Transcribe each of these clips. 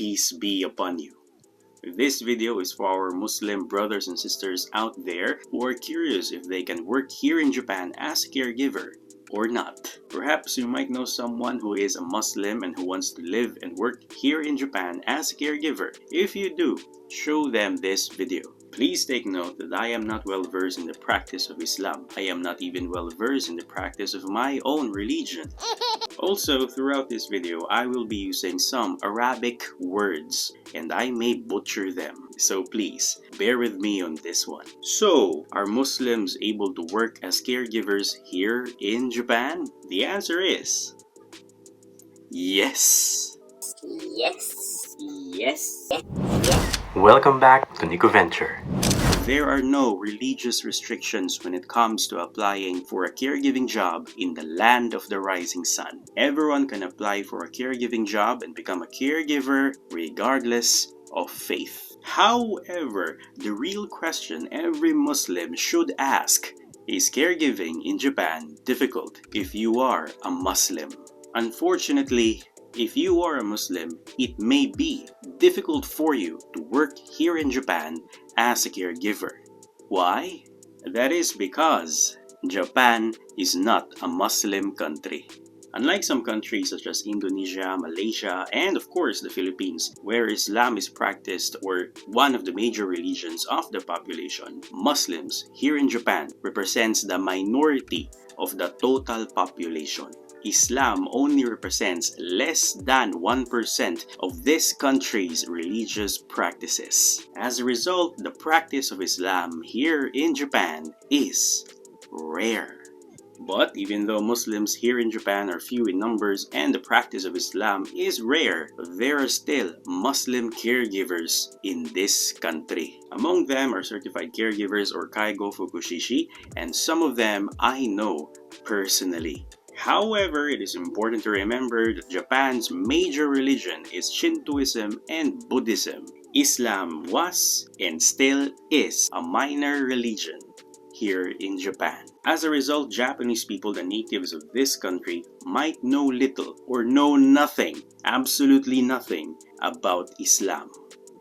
Peace be upon you. This video is for our Muslim brothers and sisters out there who are curious if they can work here in Japan as a caregiver or not. Perhaps you might know someone who is a Muslim and who wants to live and work here in Japan as a caregiver. If you do, show them this video. Please take note that I am not well versed in the practice of Islam. I am not even well versed in the practice of my own religion. Also, throughout this video, I will be using some Arabic words and I may butcher them. So please, bear with me on this one. So, are Muslims able to work as caregivers here in Japan? The answer is yes. Yes. Yes. Welcome back to NikkoVenture. There are no religious restrictions when it comes to applying for a caregiving job in the land of the rising sun. Everyone can apply for a caregiving job and become a caregiver regardless of faith. However, the real question every Muslim should ask is caregiving in Japan difficult if you are a Muslim? Unfortunately, if you are a Muslim, it may be difficult for you to work here in Japan as a caregiver. Why? That is because Japan is not a Muslim country. Unlike some countries such as Indonesia, Malaysia, and of course the Philippines, where Islam is practiced or one of the major religions of the population, Muslims here in Japan represents the minority of the total population. Islam only represents less than 1% of this country's religious practices. As a result, the practice of Islam here in Japan is rare. But even though Muslims here in Japan are few in numbers and the practice of Islam is rare, there are still Muslim caregivers in this country. Among them are certified caregivers or Kaigo Fukushishi, and some of them I know personally. However, it is important to remember that Japan's major religion is Shintoism and Buddhism. Islam was and still is a minor religion here in Japan. As a result, Japanese people, the natives of this country, might know little or know nothing, absolutely nothing, about Islam.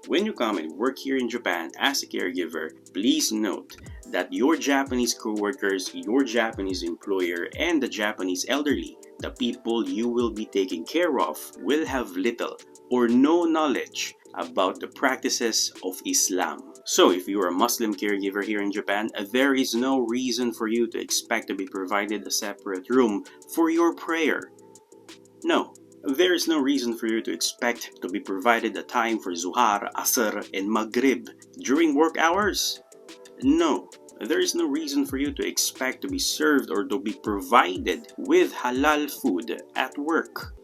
When you come and work here in Japan as a caregiver, please note that your Japanese co-workers, your Japanese employer, and the Japanese elderly, the people you will be taking care of, will have little or no knowledge about the practices of Islam. So if you are a Muslim caregiver here in Japan, there is no reason for you to expect to be provided a separate room for your prayer. No. There is no reason for you to expect to be provided a time for Zuhar, Asr, and Maghrib during work hours. No, there is no reason for you to expect to be served or to be provided with halal food at work.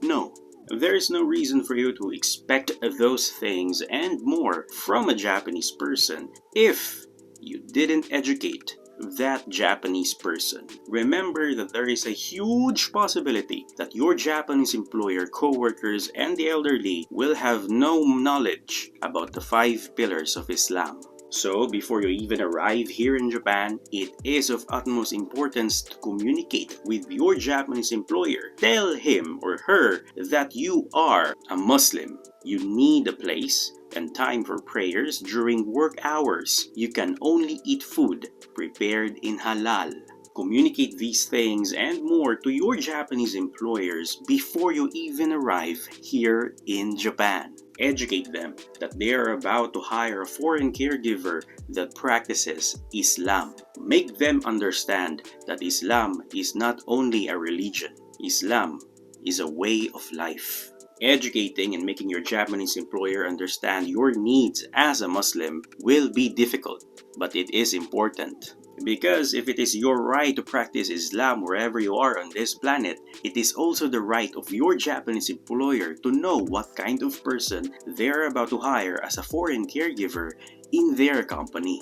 No, there is no reason for you to expect those things and more from a Japanese person if you didn't educate that Japanese person. Remember that there is a huge possibility that your Japanese employer, co-workers, and the elderly will have no knowledge about the 5 pillars of Islam. So, before you even arrive here in Japan, it is of utmost importance to communicate with your Japanese employer. Tell him or her that you are a Muslim. You need a place and time for prayers during work hours. You can only eat food prepared in halal. Communicate these things and more to your Japanese employers before you even arrive here in Japan. Educate them that they are about to hire a foreign caregiver that practices Islam. Make them understand that Islam is not only a religion. Islam is a way of life. Educating and making your Japanese employer understand your needs as a Muslim will be difficult, but it is important. Because if it is your right to practice Islam wherever you are on this planet, it is also the right of your Japanese employer to know what kind of person they're about to hire as a foreign caregiver in their company.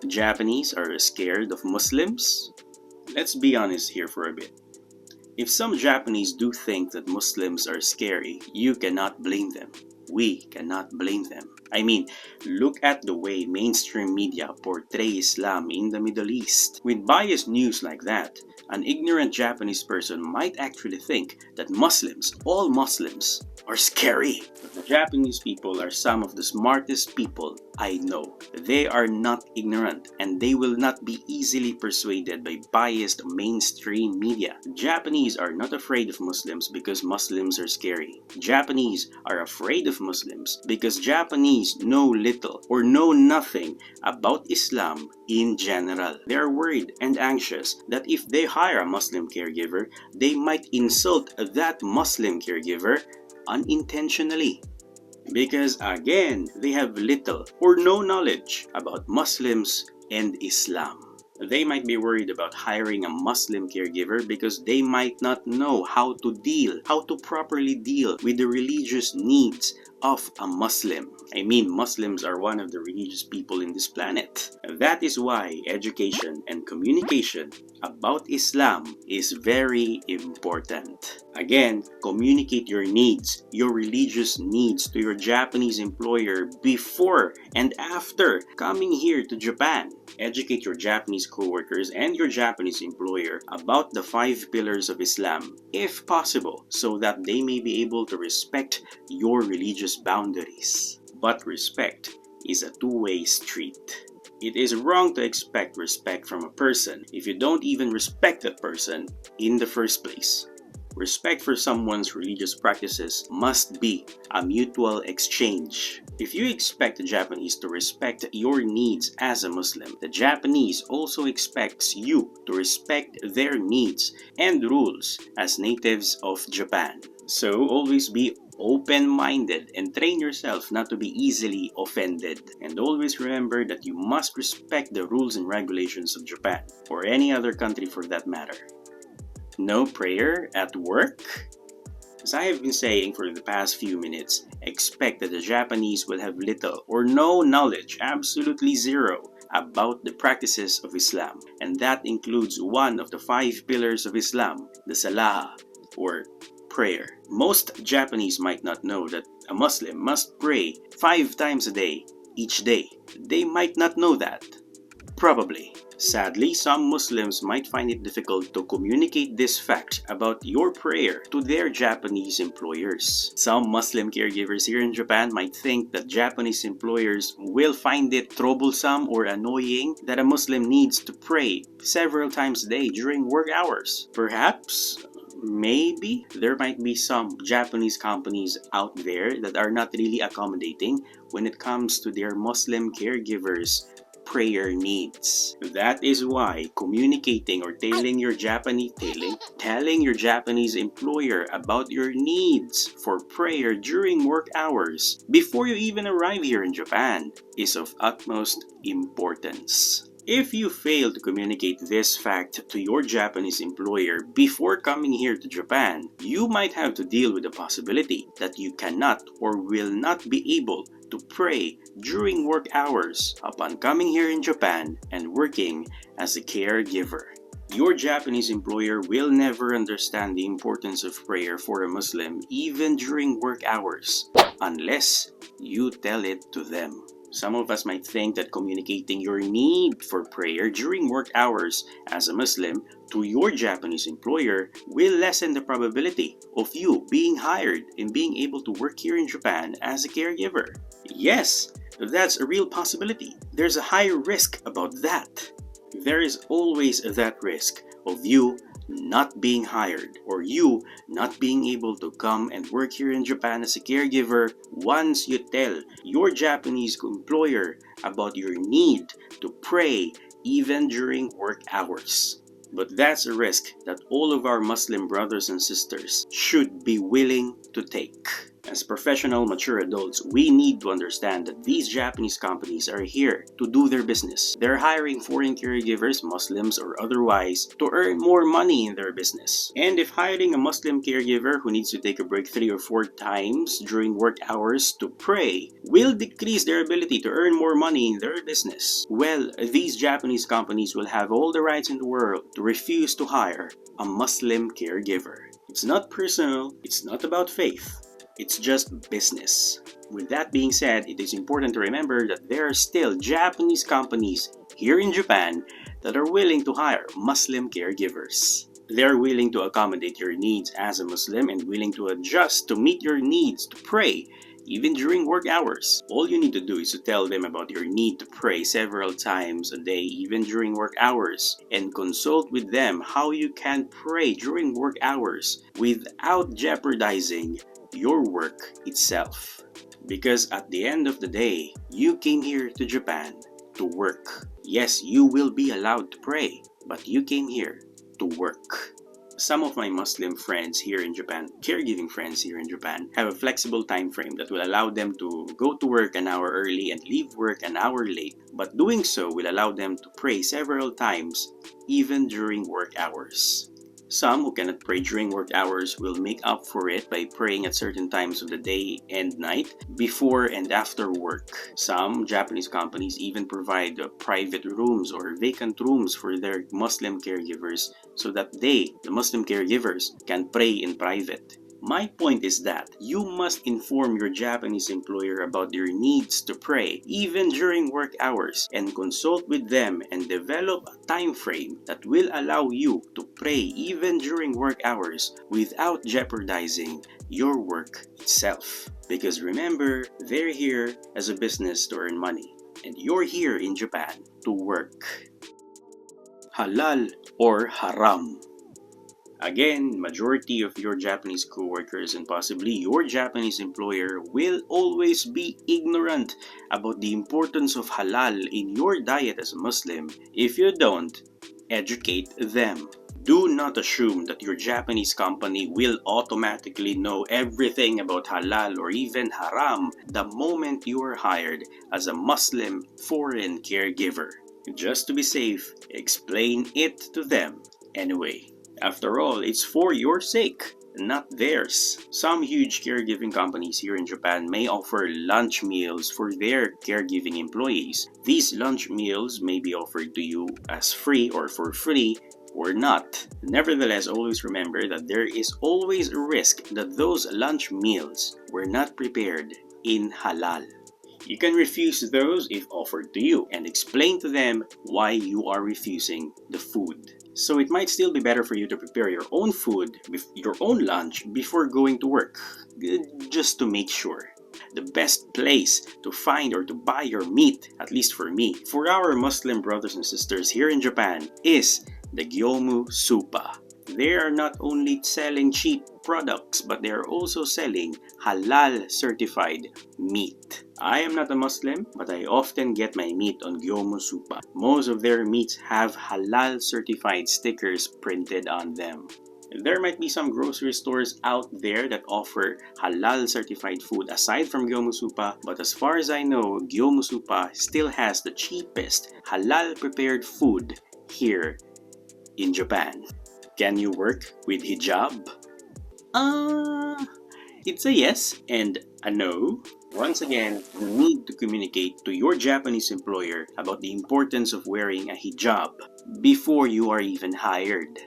Japanese are scared of Muslims? Let's be honest here for a bit. If some Japanese do think that Muslims are scary, you cannot blame them. we cannot blame them. I mean, look at the way mainstream media portray Islam in the Middle East. With biased news like that, an ignorant Japanese person might actually think that Muslims, all Muslims, are scary. But the Japanese people are some of the smartest people I know. They are not ignorant and they will not be easily persuaded by biased mainstream media. Japanese are not afraid of Muslims because Muslims are scary. Japanese are afraid of Muslims because Japanese know little or know nothing about Islam in general. They are worried and anxious that if they hire a Muslim caregiver, they might insult that Muslim caregiver unintentionally. Because again, they have little or no knowledge about Muslims and Islam. They might be worried about hiring a Muslim caregiver because they might not know how to properly deal with the religious needs of a Muslim. I mean, Muslims are one of the religious people in this planet. That is why education and communication about Islam is very important. Again, communicate your needs, your religious needs to your Japanese employer before and after coming here to Japan. Educate your Japanese coworkers and your Japanese employer about the 5 pillars of Islam, if possible, so that they may be able to respect your religious boundaries. But respect is a two-way street. It is wrong to expect respect from a person if you don't even respect that person in the first place. Respect for someone's religious practices must be a mutual exchange. If you expect the Japanese to respect your needs as a Muslim, the Japanese also expects you to respect their needs and rules as natives of Japan. So always be open-minded and train yourself not to be easily offended. And always remember that you must respect the rules and regulations of Japan, or any other country for that matter. No prayer at work? As I have been saying for the past few minutes, expect that the Japanese will have little or no knowledge, absolutely zero, about the practices of Islam. And that includes one of the 5 pillars of Islam, the Salah, or prayer. Most Japanese might not know that a Muslim must pray 5 times a day, each day. They might not know that. Probably. Sadly, some Muslims might find it difficult to communicate this fact about your prayer to their Japanese employers. Some Muslim caregivers here in Japan might think that Japanese employers will find it troublesome or annoying that a Muslim needs to pray several times a day during work hours. Perhaps, maybe, there might be some Japanese companies out there that are not really accommodating when it comes to their Muslim caregivers' prayer needs. That is why communicating or telling your Japanese employer about your needs for prayer during work hours before you even arrive here in Japan is of utmost importance. If you fail to communicate this fact to your Japanese employer before coming here to Japan, you might have to deal with the possibility that you cannot or will not be able to pray during work hours upon coming here in Japan and working as a caregiver. Your Japanese employer will never understand the importance of prayer for a Muslim even during work hours unless you tell it to them. Some of us might think that communicating your need for prayer during work hours as a Muslim to your Japanese employer will lessen the probability of you being hired and being able to work here in Japan as a caregiver. Yes, that's a real possibility. There's a high risk about that. There is always that risk of you not being hired or you not being able to come and work here in Japan as a caregiver once you tell your Japanese employer about your need to pray even during work hours. But that's a risk that all of our Muslim brothers and sisters should be willing to take. As professional, mature adults, we need to understand that these Japanese companies are here to do their business. They're hiring foreign caregivers, Muslims or otherwise, to earn more money in their business. And if hiring a Muslim caregiver who needs to take a break 3 or 4 times during work hours to pray will decrease their ability to earn more money in their business, well, these Japanese companies will have all the rights in the world to refuse to hire a Muslim caregiver. It's not personal, it's not about faith. It's just business. With that being said, it is important to remember that there are still Japanese companies here in Japan that are willing to hire Muslim caregivers. They're willing to accommodate your needs as a Muslim and willing to adjust to meet your needs to pray even during work hours. All you need to do is to tell them about your need to pray several times a day even during work hours and consult with them how you can pray during work hours without jeopardizing your work itself. Because at the end of the day, you came here to Japan to work. Yes, you will be allowed to pray, but you came here to work. Some of my Muslim friends here in Japan, caregiving friends here in Japan, have a flexible time frame that will allow them to go to work an hour early and leave work an hour late. But doing so will allow them to pray several times, even during work hours. Some who cannot pray during work hours will make up for it by praying at certain times of the day and night, before and after work. Some Japanese companies even provide private rooms or vacant rooms for their Muslim caregivers so that they, the Muslim caregivers, can pray in private. My point is that you must inform your Japanese employer about their needs to pray even during work hours and consult with them and develop a time frame that will allow you to pray even during work hours without jeopardizing your work itself. Because remember, they're here as a business to earn money and you're here in Japan to work. Halal or haram? Again, majority of your Japanese coworkers and possibly your Japanese employer will always be ignorant about the importance of halal in your diet as a Muslim. If you don't, educate them. Do not assume that your Japanese company will automatically know everything about halal or even haram the moment you are hired as a Muslim foreign caregiver. Just to be safe, explain it to them anyway. After all, it's for your sake, not theirs. Some huge caregiving companies here in Japan may offer lunch meals for their caregiving employees. These lunch meals may be offered to you as free or for free or not. Nevertheless, always remember that there is always a risk that those lunch meals were not prepared in halal. You can refuse those if offered to you and explain to them why you are refusing the food. So it might still be better for you to prepare your own food, your own lunch, before going to work, just to make sure. The best place to find or to buy your meat, at least for me, for our Muslim brothers and sisters here in Japan, is the Gyomu Supa. They are not only selling cheap products, but they are also selling halal certified meat. I am not a Muslim, but I often get my meat on Gyomu Supa. Most of their meats have halal certified stickers printed on them. There might be some grocery stores out there that offer halal certified food aside from Gyomu Supa, but as far as I know, Gyomu Supa still has the cheapest halal prepared food here in Japan. Can you work with hijab? It's a yes and a no. Once again, you need to communicate to your Japanese employer about the importance of wearing a hijab before you are even hired.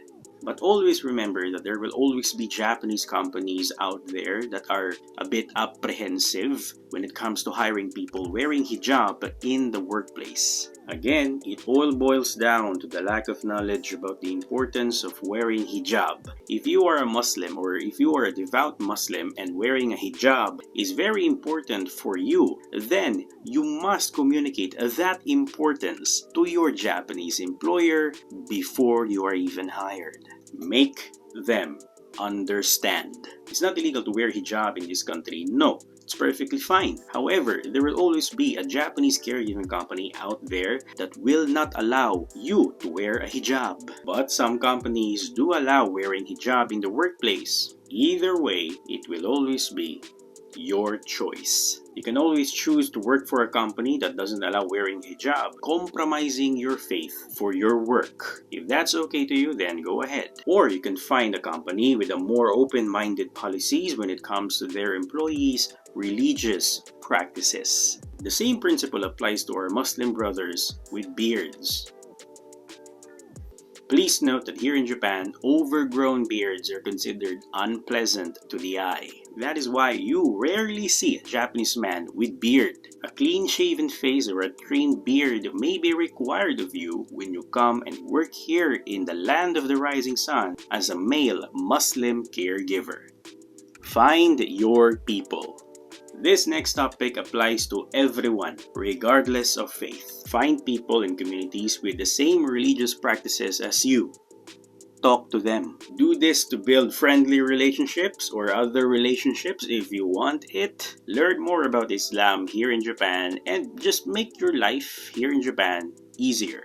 But always remember that there will always be Japanese companies out there that are a bit apprehensive when it comes to hiring people wearing hijab in the workplace. Again, it all boils down to the lack of knowledge about the importance of wearing hijab. If you are a Muslim or if you are a devout Muslim and wearing a hijab is very important for you, then you must communicate that importance to your Japanese employer before you are even hired. Make them understand. It's not illegal to wear hijab in this country. No, it's perfectly fine. However, there will always be a Japanese caregiving company out there that will not allow you to wear a hijab. But some companies do allow wearing hijab in the workplace. Either way, it will always be your choice. You can always choose to work for a company that doesn't allow wearing hijab, compromising your faith for your work. If that's okay to you, then go ahead. Or you can find a company with a more open-minded policies when it comes to their employees' religious practices. The same principle applies to our Muslim brothers with beards. Please note that here in Japan, overgrown beards are considered unpleasant to the eye. That is why you rarely see a Japanese man with beard. A clean-shaven face or a trimmed beard may be required of you when you come and work here in the land of the rising sun as a male Muslim caregiver. Find your people. This next topic applies to everyone, regardless of faith. Find people in communities with the same religious practices as you. Talk to them. Do this to build friendly relationships or other relationships if you want it. Learn more about Islam here in Japan and just make your life here in Japan easier.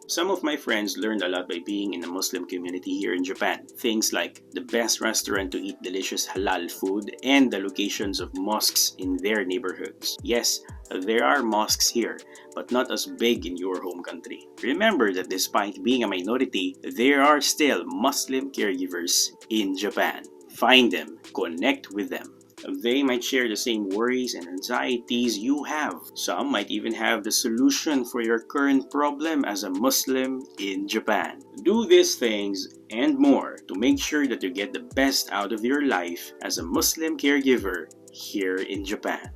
Some of my friends learned a lot by being in the Muslim community here in Japan. Things like the best restaurant to eat delicious halal food and the locations of mosques in their neighborhoods. Yes, there are mosques here, but not as big in your home country. Remember that despite being a minority, there are still Muslim caregivers in Japan. Find them, connect with them. They might share the same worries and anxieties you have. Some might even have the solution for your current problem as a Muslim in Japan. Do these things and more to make sure that you get the best out of your life as a Muslim caregiver here in Japan.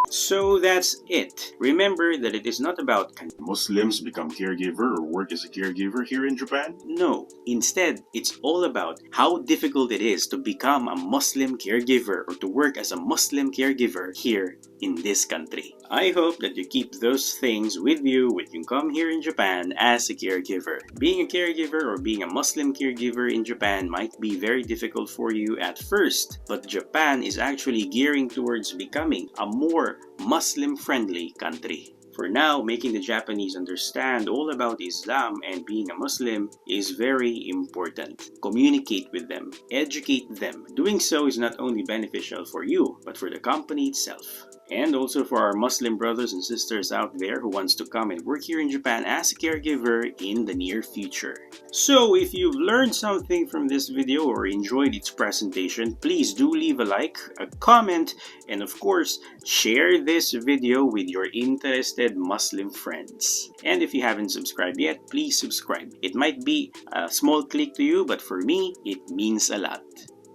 So that's it. Remember that it is not about can Muslims become caregiver or work as a caregiver here in Japan? No, instead, it's all about how difficult it is to become a Muslim caregiver or to work as a Muslim caregiver here in this country. I hope that you keep those things with you when you come here in Japan as a caregiver. Being a caregiver or being a Muslim caregiver in Japan might be very difficult for you at first, but Japan is actually gearing towards becoming a more Muslim-friendly country. For now, making the Japanese understand all about Islam and being a Muslim is very important. Communicate with them, educate them. Doing so is not only beneficial for you, but for the company itself. And also for our Muslim brothers and sisters out there who wants to come and work here in Japan as a caregiver in the near future. So if you've learned something from this video or enjoyed its presentation, please do leave a like, a comment, and of course, share this video with your interested Muslim friends. And if you haven't subscribed yet, please subscribe. It might be a small click to you, but for me, it means a lot.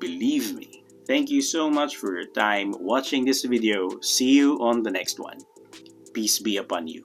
Believe me. Thank you so much for your time watching this video. See you on the next one. Peace be upon you.